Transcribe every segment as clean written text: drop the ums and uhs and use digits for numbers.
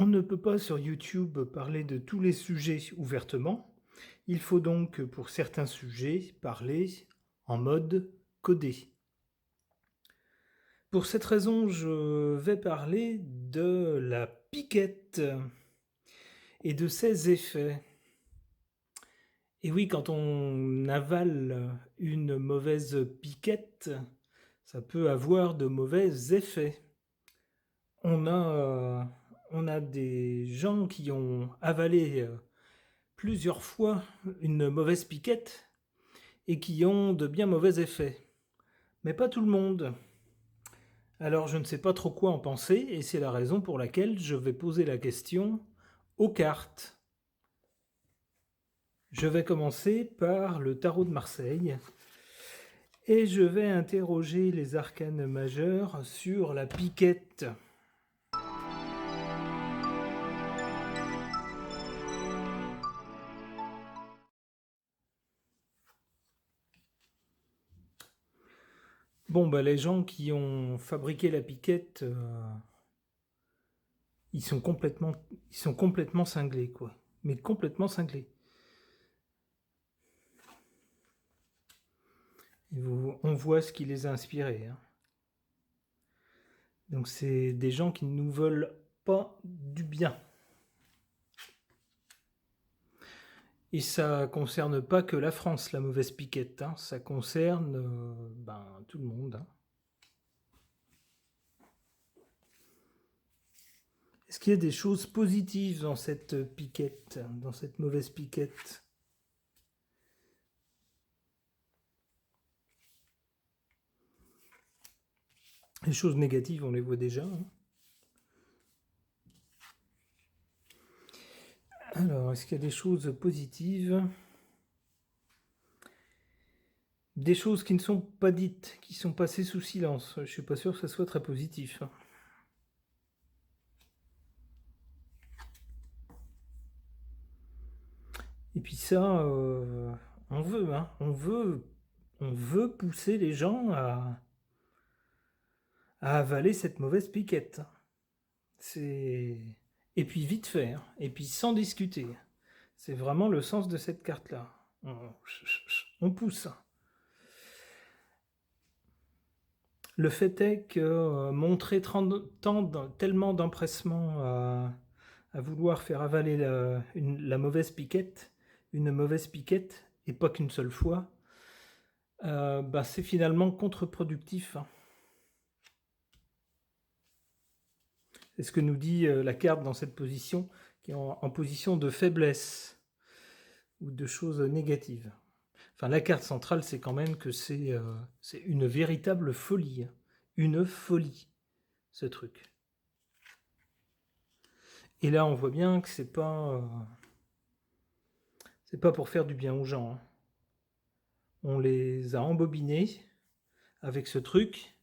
On ne peut pas sur YouTube parler de tous les sujets ouvertement. Il faut donc, pour certains sujets, parler en mode codé. Pour cette raison, je vais parler de la piquette et de ses effets. Et oui, quand on avale une mauvaise piquette, ça peut avoir de mauvais effets. On a, on a des gens qui ont avalé plusieurs fois une mauvaise piquette et qui ont de bien mauvais effets. Mais pas tout le monde. Alors je ne sais pas trop quoi en penser et c'est la raison pour laquelle je vais poser la question aux cartes. Je vais commencer par le tarot de Marseille et je vais interroger les arcanes majeurs sur la piquette. Bon, bah, les gens qui ont fabriqué la piquette, ils sont complètement cinglés, quoi. Mais complètement cinglés. Et on voit ce qui les a inspirés, hein. Donc c'est des gens qui ne nous veulent pas du bien. Et ça concerne pas que la France, la mauvaise piquette, hein. Ça concerne tout le monde, hein. Est-ce qu'il y a des choses positives dans cette piquette, dans cette mauvaise piquette? Les choses négatives, on les voit déjà, hein. Alors, est-ce qu'il y a des choses positives? Des choses qui ne sont pas dites, qui sont passées sous silence. Je suis pas sûr que ça soit très positif. Et puis ça, on veut, hein, on veut pousser les gens à avaler cette mauvaise piquette. Et puis vite fait, hein, et puis sans discuter. C'est vraiment le sens de cette carte-là. On pousse. Le fait est que montrer tellement d'empressement à vouloir faire avaler la mauvaise piquette, une mauvaise piquette, et pas qu'une seule fois, c'est finalement contre-productif, hein. C'est ce que nous dit la carte dans cette position, qui est en position de faiblesse ou de choses négatives. Enfin, la carte centrale, c'est quand même que c'est une véritable folie. Une folie, ce truc. Et là, on voit bien que c'est pas pour faire du bien aux gens, hein. On les a embobinés avec ce truc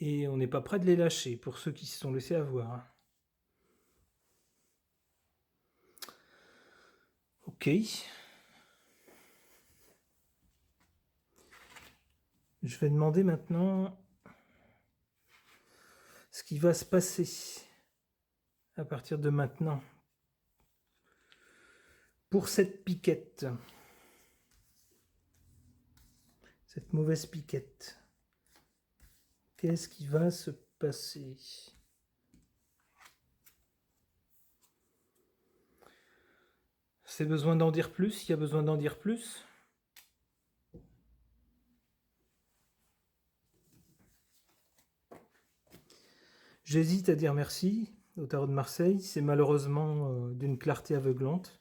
et on n'est pas prêt de les lâcher pour ceux qui se sont laissés avoir, hein. Ok. Je vais demander maintenant ce qui va se passer à partir de maintenant pour cette piquette. Cette mauvaise piquette. Qu'est-ce qui va se passer? C'est besoin d'en dire plus? Il y a besoin d'en dire plus? J'hésite à dire merci au tarot de Marseille. C'est malheureusement d'une clarté aveuglante.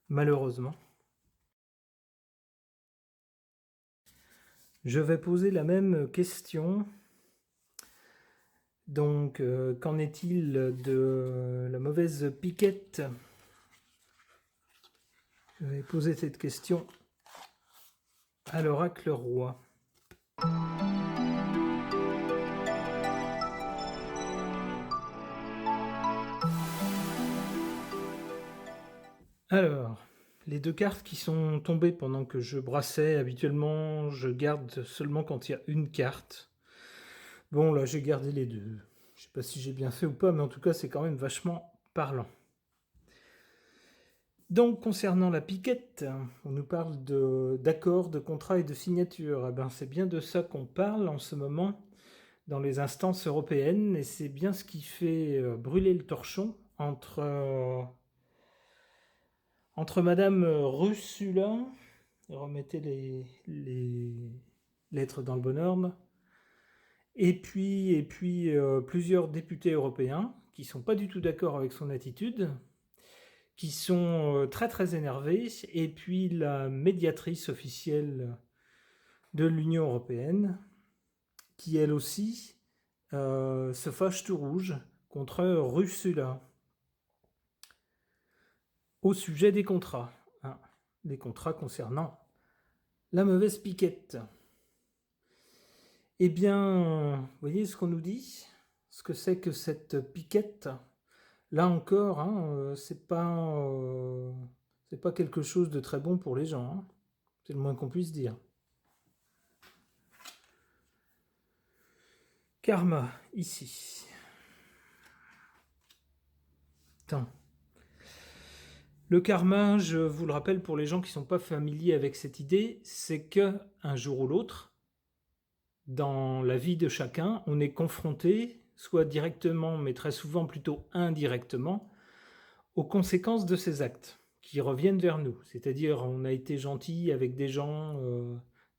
Malheureusement. Je vais poser la même question. Donc, qu'en est-il de la mauvaise piquette? Je vais poser cette question à l'oracle roi. Alors, les deux cartes qui sont tombées pendant que je brassais, habituellement, je garde seulement quand il y a une carte. Bon, là, j'ai gardé les deux. Je sais pas si j'ai bien fait ou pas, mais en tout cas, c'est quand même vachement parlant. Donc, concernant la piquette, on nous parle d'accords, de contrats et de signatures. Eh ben, c'est bien de ça qu'on parle en ce moment dans les instances européennes, et c'est bien ce qui fait brûler le torchon entre Madame Ursula, remettez les lettres dans le bon ordre, et puis plusieurs députés européens qui ne sont pas du tout d'accord avec son attitude, qui sont très très énervés, et puis la médiatrice officielle de l'Union européenne, qui elle aussi se fâche tout rouge contre Ursula au sujet des contrats. Hein, les contrats concernant la mauvaise piquette. Eh bien, vous voyez ce qu'on nous dit? Ce que c'est que cette piquette? Là encore, hein, c'est pas quelque chose de très bon pour les gens. Hein. C'est le moins qu'on puisse dire. Karma, ici. Attends. Le karma, je vous le rappelle pour les gens qui ne sont pas familiers avec cette idée, c'est que un jour ou l'autre, dans la vie de chacun, on est confronté, soit directement, mais très souvent plutôt indirectement, aux conséquences de ses actes qui reviennent vers nous. C'est-à-dire, on a été gentil avec des gens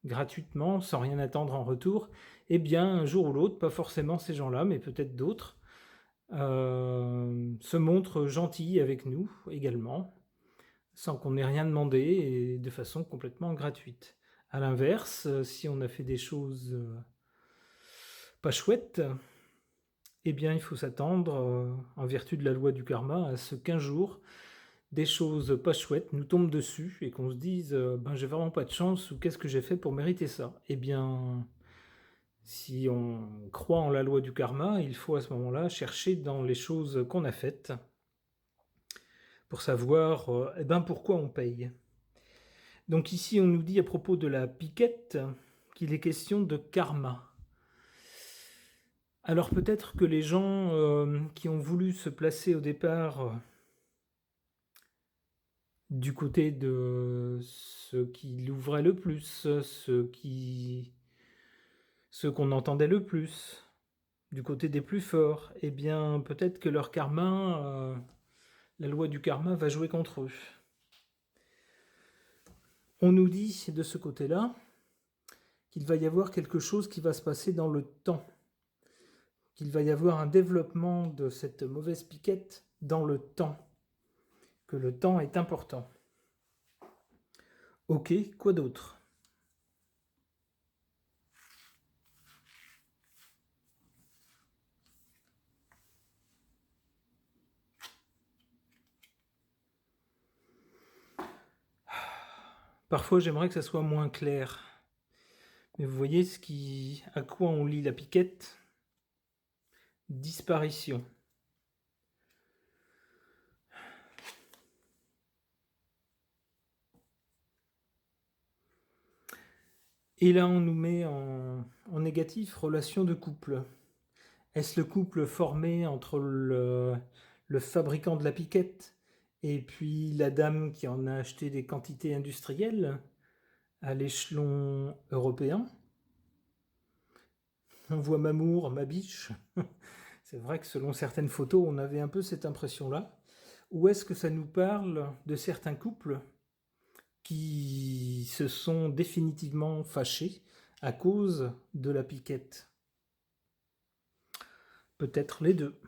gratuitement, sans rien attendre en retour. Eh bien, un jour ou l'autre, pas forcément ces gens-là, mais peut-être d'autres, se montrent gentils avec nous également, sans qu'on ait rien demandé et de façon complètement gratuite. À l'inverse, si on a fait des choses pas chouettes, eh bien il faut s'attendre, en vertu de la loi du karma, à ce qu'un jour, des choses pas chouettes nous tombent dessus et qu'on se dise ben j'ai vraiment pas de chance ou qu'est-ce que j'ai fait pour mériter ça? Eh bien, si on croit en la loi du karma, il faut à ce moment-là chercher dans les choses qu'on a faites pour savoir eh ben, pourquoi on paye. Donc ici, on nous dit à propos de la piquette qu'il est question de karma. Alors peut-être que les gens qui ont voulu se placer au départ du côté de ceux qui l'ouvraient le plus, ceux qu'on entendait le plus, du côté des plus forts, eh bien peut-être que leur karma, la loi du karma va jouer contre eux. On nous dit de ce côté-là qu'il va y avoir quelque chose qui va se passer dans le temps, qu'il va y avoir un développement de cette mauvaise piquette dans le temps, que le temps est important. Ok, quoi d'autre? Parfois, j'aimerais que ça soit moins clair. Mais vous voyez à quoi on lit la piquette? Disparition. Et là, on nous met en négatif relation de couple. Est-ce le couple formé entre le fabricant de la piquette et puis la dame qui en a acheté des quantités industrielles à l'échelon européen? On voit Mamour, ma biche. C'est vrai que selon certaines photos, on avait un peu cette impression-là. Ou est-ce que ça nous parle de certains couples qui se sont définitivement fâchés à cause de la piquette? Peut-être les deux.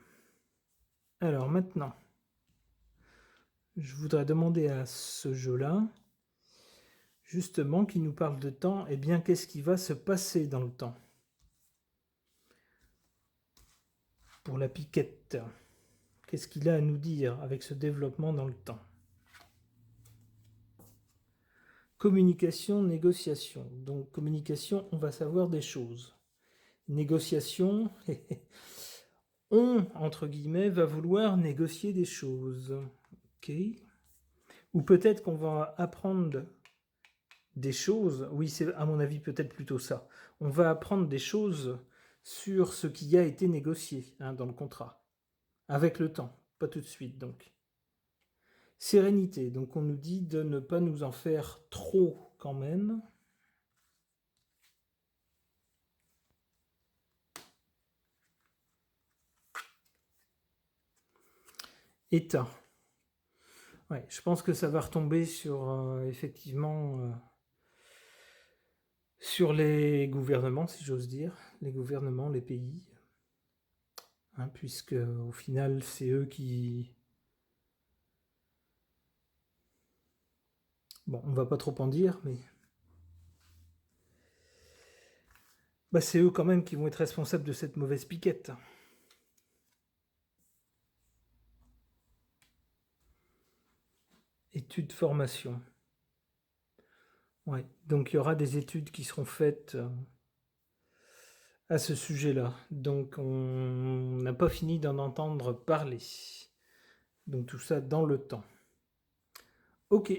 Alors maintenant, je voudrais demander à ce jeu-là, justement, qui nous parle de temps, eh bien, qu'est-ce qui va se passer dans le temps pour la piquette? Qu'est-ce qu'il a à nous dire avec ce développement dans le temps? Communication, négociation. Donc, communication, on va savoir des choses. Négociation, on, entre guillemets, va vouloir négocier des choses. Ok. Ou peut-être qu'on va apprendre des choses. Oui, c'est à mon avis peut-être plutôt ça. On va apprendre des choses sur ce qui a été négocié dans le contrat, avec le temps. pas tout de suite donc. Sérénité, donc on nous dit de ne pas nous en faire trop quand même. État. Ouais, je pense que ça va retomber sur effectivement sur les gouvernements, si j'ose dire, les gouvernements, les pays, hein, puisque au final c'est eux qui... Bon, on va pas trop en dire, mais bah, c'est eux quand même qui vont être responsables de cette mauvaise piquette. Études, formation. Ouais, donc il y aura des études qui seront faites à ce sujet-là. Donc on n'a pas fini d'en entendre parler. Donc tout ça dans le temps. Ok.